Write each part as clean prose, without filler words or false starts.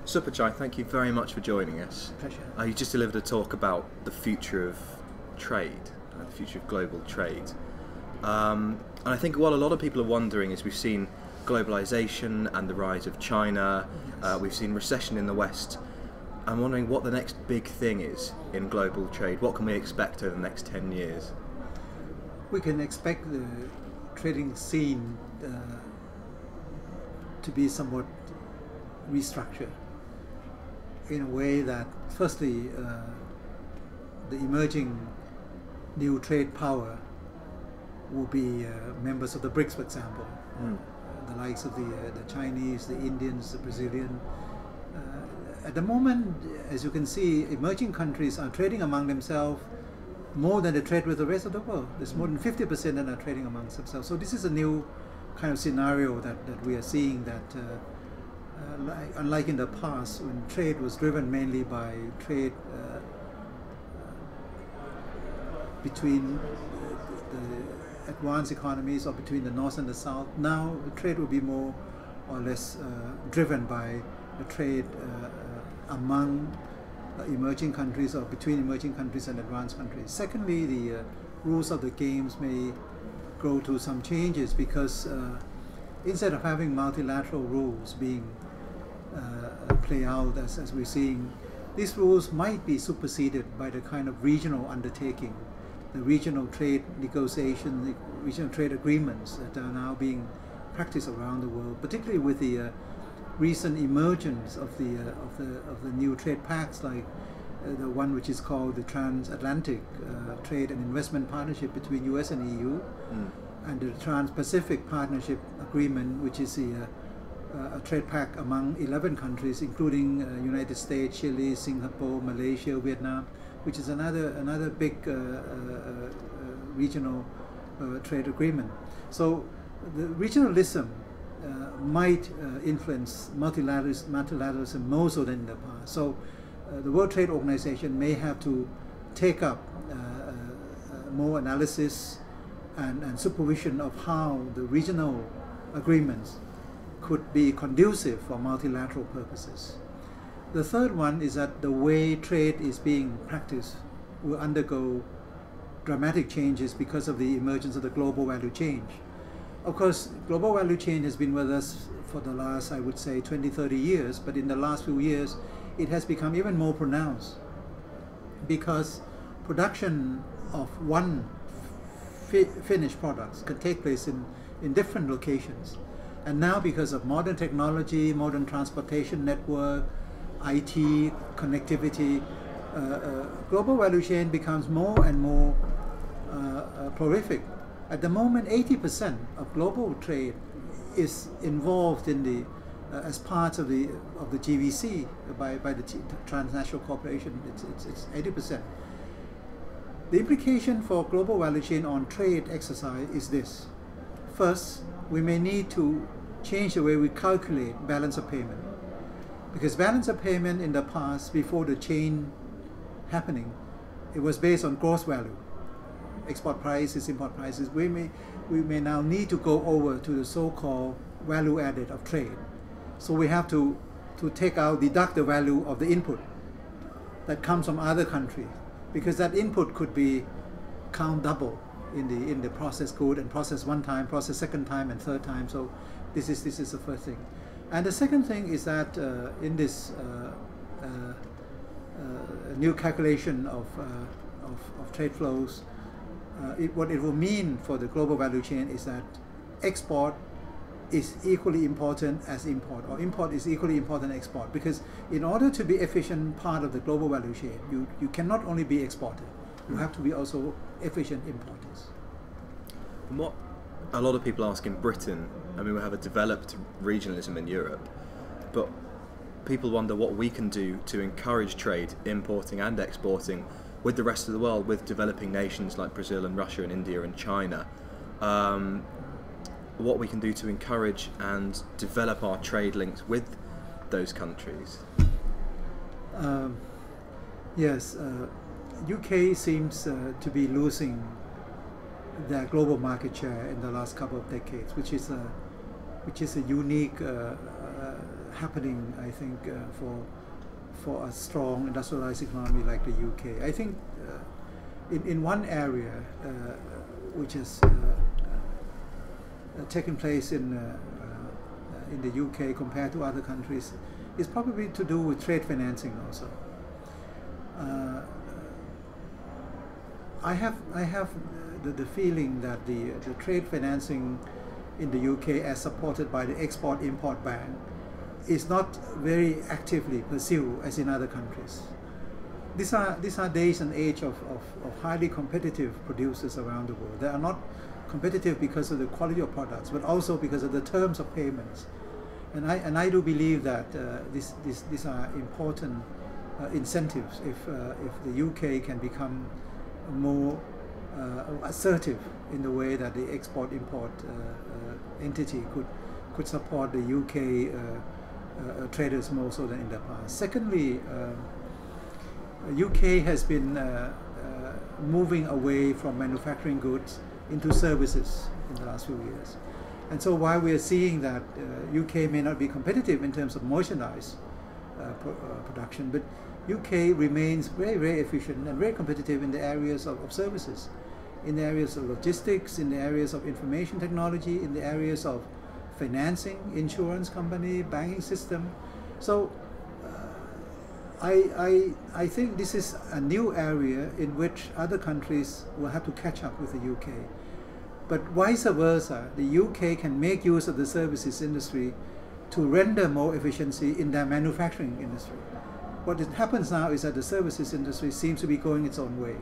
Supachai, thank you very much for joining us. Pleasure. You just delivered a talk about the future of trade, the future of global trade. And I think what a lot of people are wondering is we've seen globalization and the rise of China, Yes. we've seen recession in the West. I'm wondering what the next big thing is in global trade. What can we expect over the next 10 years? We can expect the trading scene to be somewhat restructured in a way that, firstly, the emerging new trade power will be members of the BRICS, for example, the likes of the Chinese, the Indians, the Brazilian. At the moment, as you can see, emerging countries are trading among themselves more than they trade with the rest of the world. There's more than 50% that are trading amongst themselves. So this is a new kind of scenario that we are seeing, that unlike in the past, when trade was driven mainly by trade between the advanced economies or between the North and the South, now trade will be more or less driven by the trade among emerging countries or between emerging countries and advanced countries. Secondly, the rules of the games may go through some changes because instead of having multilateral rules being play out as we're seeing, these rules might be superseded by the kind of regional undertaking, the regional trade negotiations, the regional trade agreements that are now being practiced around the world, particularly with the recent emergence of the new trade pacts, like the one which is called the Transatlantic Trade and Investment Partnership between US and EU, and the Trans-Pacific Partnership Agreement, which is a trade pact among 11 countries, including United States, Chile, Singapore, Malaysia, Vietnam, which is another big regional trade agreement. So the regionalism might influence multilateralism more so than in the past. So the World Trade Organization may have to take up more analysis and supervision of how the regional agreements could be conducive for multilateral purposes. The third one is that the way trade is being practiced will undergo dramatic changes because of the emergence of the global value chain. Of course, global value chain has been with us for the last, I would say, 20, 30 years, but in the last few years, it has become even more pronounced because production of one finished products can take place in different locations. And now, because of modern technology, modern transportation network, IT, connectivity, global value chain becomes more and more prolific. At the moment, 80% of global trade is involved in the as part of the GVC by the transnational corporation. It's 80%. The implication for global value chain on trade exercise is this: first, we may need to change the way we calculate balance of payment, because balance of payment in the past, before the chain happening, it was based on gross value. Export prices, import prices. We may now need to go over to the so-called value added of trade. So we have to deduct the value of the input that comes from other countries, because that input could be count double in the processed good, and process one time, process second time, and third time. So this is the first thing. And the second thing is that in this new calculation of trade flows, what it will mean for the global value chain is that export is equally important as import, or import is equally important as export, because in order to be efficient part of the global value chain, you cannot only be exporter, you have to be also efficient importers. And what a lot of people ask in Britain, I mean, we have a developed regionalism in Europe, but people wonder what we can do to encourage trade, importing and exporting, with the rest of the world, with developing nations like Brazil and Russia and India and China. What we can do to encourage and develop our trade links with those countries. Yes, UK seems to be losing their global market share in the last couple of decades, which is a unique happening, I think, for a strong industrialized economy like the UK. I think in one area which has taken place in the UK compared to other countries is probably to do with trade financing also. I have the feeling that the trade financing in the UK, as supported by the Export-Import Bank, is not very actively pursued as in other countries. These are days and age of highly competitive producers around the world. They are not competitive because of the quality of products, but also because of the terms of payments. And I do believe that these are important incentives if the UK can become more assertive in the way that the export-import entity could support the UK traders more so than in the past. Secondly, UK has been moving away from manufacturing goods into services in the last few years. And so while we are seeing that UK may not be competitive in terms of merchandise production, but UK remains very, very efficient and very competitive in the areas of services, in the areas of logistics, in the areas of information technology, in the areas of financing, insurance company, banking system. So I think this is a new area in which other countries will have to catch up with the UK. But vice versa, the UK can make use of the services industry to render more efficiency in their manufacturing industry. What happens now is that the services industry seems to be going its own way.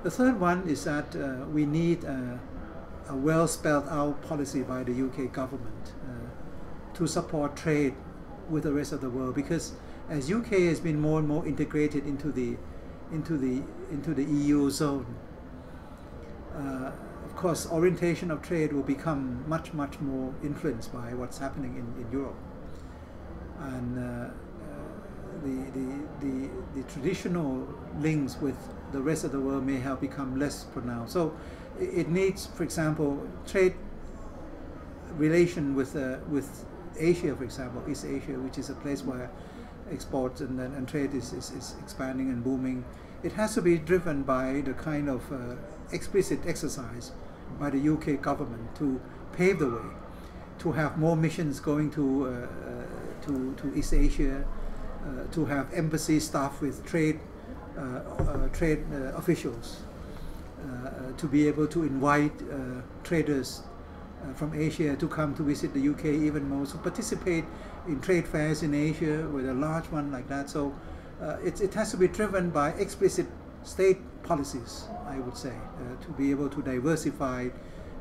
The third one is that we need a well spelled out policy by the UK government to support trade with the rest of the world, because as UK has been more and more integrated into the EU zone, of course orientation of trade will become much more influenced by what's happening in Europe, and the traditional links with the rest of the world may have become less pronounced. So it needs, for example, trade relation with Asia, for example, East Asia, which is a place where exports and trade is expanding and booming. It has to be driven by the kind of explicit exercise by the UK government to pave the way, to have more missions going to East Asia, to have embassy staff with trade officials, to be able to invite traders from Asia to come to visit the UK even more, to participate in trade fairs in Asia with a large one like that. So it has to be driven by explicit state policies, I would say, to be able to diversify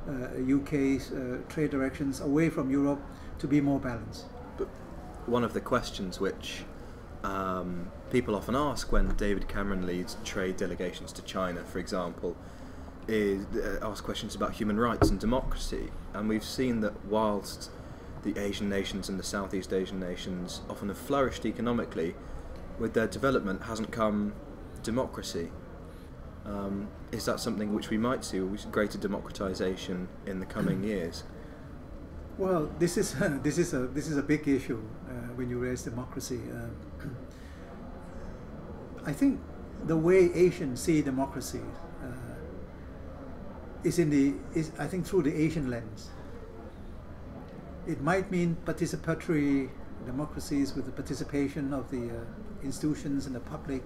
UK's trade directions away from Europe to be more balanced. But one of the questions which people often ask when David Cameron leads trade delegations to China, for example, is ask questions about human rights and democracy. And we've seen that whilst the Asian nations and the Southeast Asian nations often have flourished economically, with their development hasn't come democracy. Is that something which we might see, greater democratization in the coming years? Well, this is a big issue when you raise democracy. I think the way Asians see democracy is I think through the Asian lens. It might mean participatory democracies with the participation of the institutions and the public.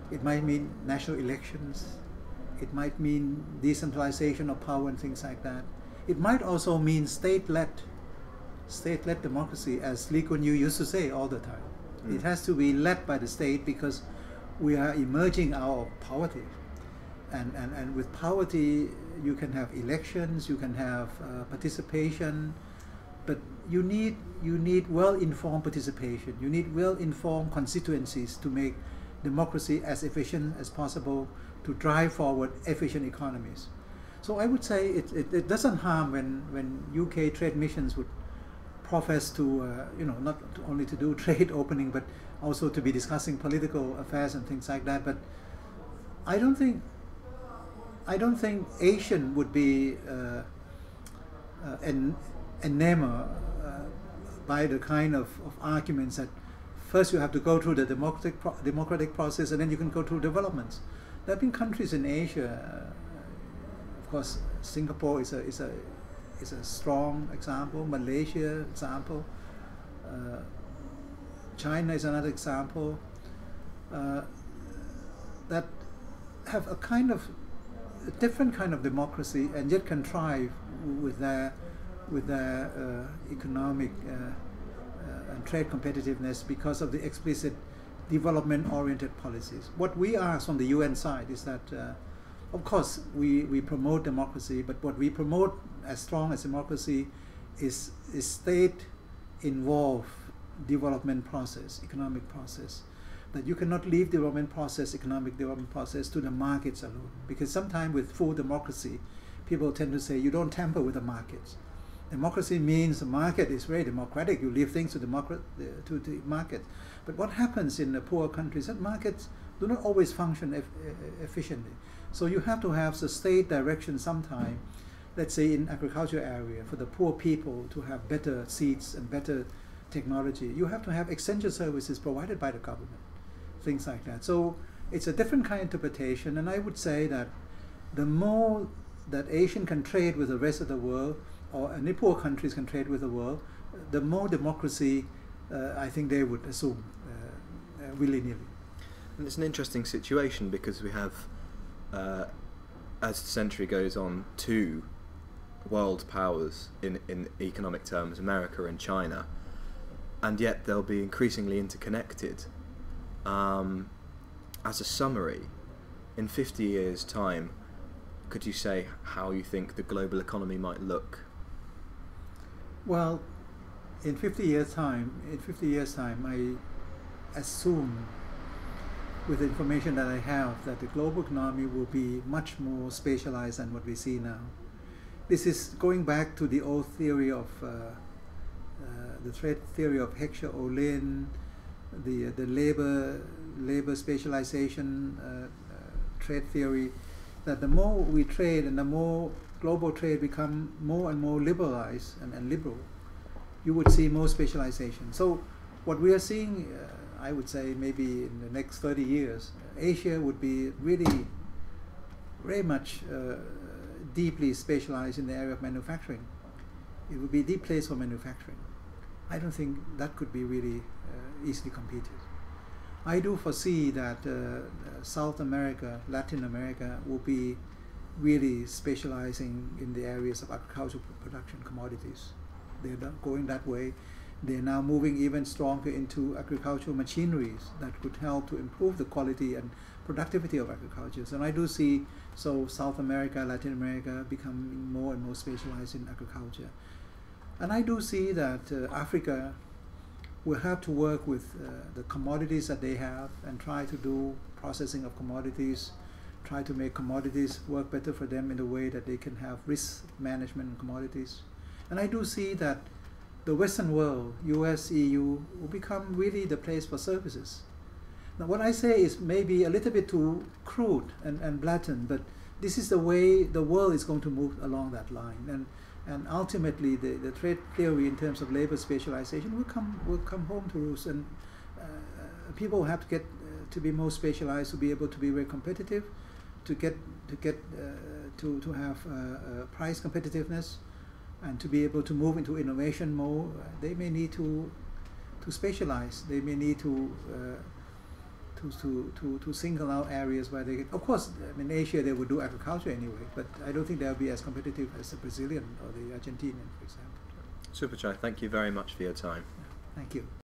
It might mean national elections. It might mean decentralization of power and things like that. It might also mean state-led democracy, as Lee Kuan Yew used to say all the time. It has to be led by the state because we are emerging out of poverty. And with poverty, you can have elections, you can have participation, but you need well-informed participation. You need well-informed constituencies to make democracy as efficient as possible, to drive forward efficient economies. So I would say it doesn't harm when UK trade missions would profess to not only to do trade opening, but also to be discussing political affairs and things like that. But I don't think Asian would be enamored by the kind of arguments that first you have to go through the democratic process and then you can go through developments. There have been countries in Asia, of course, Singapore is a strong example, Malaysia example, China is another example, that have a kind of a different kind of democracy and yet can thrive with their economic and trade competitiveness because of the explicit development-oriented policies. What we ask from the UN side is that, of course, we promote democracy, but what we promote as strong as democracy is state-involved development process, economic process. That you cannot leave development process, economic development process to the markets alone. Because sometimes with full democracy, people tend to say you don't tamper with the markets. Democracy means the market is very democratic. You leave things to the market. But what happens in the poor countries, that markets do not always function efficiently. So you have to have the state direction sometime, let's say in agriculture area, for the poor people to have better seeds and better technology. You have to have extension services provided by the government, things like that. So it's a different kind of interpretation, and I would say that the more that Asian can trade with the rest of the world, or any poor countries can trade with the world, the more democracy I think they would assume willy-nilly. And it's an interesting situation because we have, as the century goes on, two world powers in economic terms, America and China, and yet they'll be increasingly interconnected. As a summary, in 50 years' time, could you say how you think the global economy might look? Well, in 50 years' time, I assume, with the information that I have, that the global economy will be much more spatialized than what we see now. This is going back to the old theory of the trade theory of Heckscher-Ohlin, the labor spatialization trade theory, that the more we trade and the more global trade become more and more liberalized and liberal, you would see more specialization. So what we are seeing, I would say maybe in the next 30 years, Asia would be really very much deeply specialized in the area of manufacturing. It would be a deep place for manufacturing. I don't think that could be really easily competed. I do foresee that South America, Latin America will be really specializing in the areas of agricultural production commodities. They're going that way. They're now moving even stronger into agricultural machineries that could help to improve the quality and productivity of agriculture. And I do see South America, Latin America becoming more and more specialized in agriculture. And I do see that Africa will have to work with the commodities that they have and try to do processing of commodities, try to make commodities work better for them in a way that they can have risk management in commodities. And I do see that the Western world, US, EU, will become really the place for services. Now what I say is maybe a little bit too crude and blatant, but this is the way the world is going to move along that line. And ultimately the trade theory in terms of labor specialization will come home to roost, and people have to get to be more specialized to be able to be very competitive, to have price competitiveness, and to be able to move into innovation more. They may need to specialize. They may need to single out areas where they get. Of course, in Asia they would do agriculture anyway, but I don't think they'll be as competitive as the Brazilian or the Argentinian, for example. Supachai, thank you very much for your time. Thank you.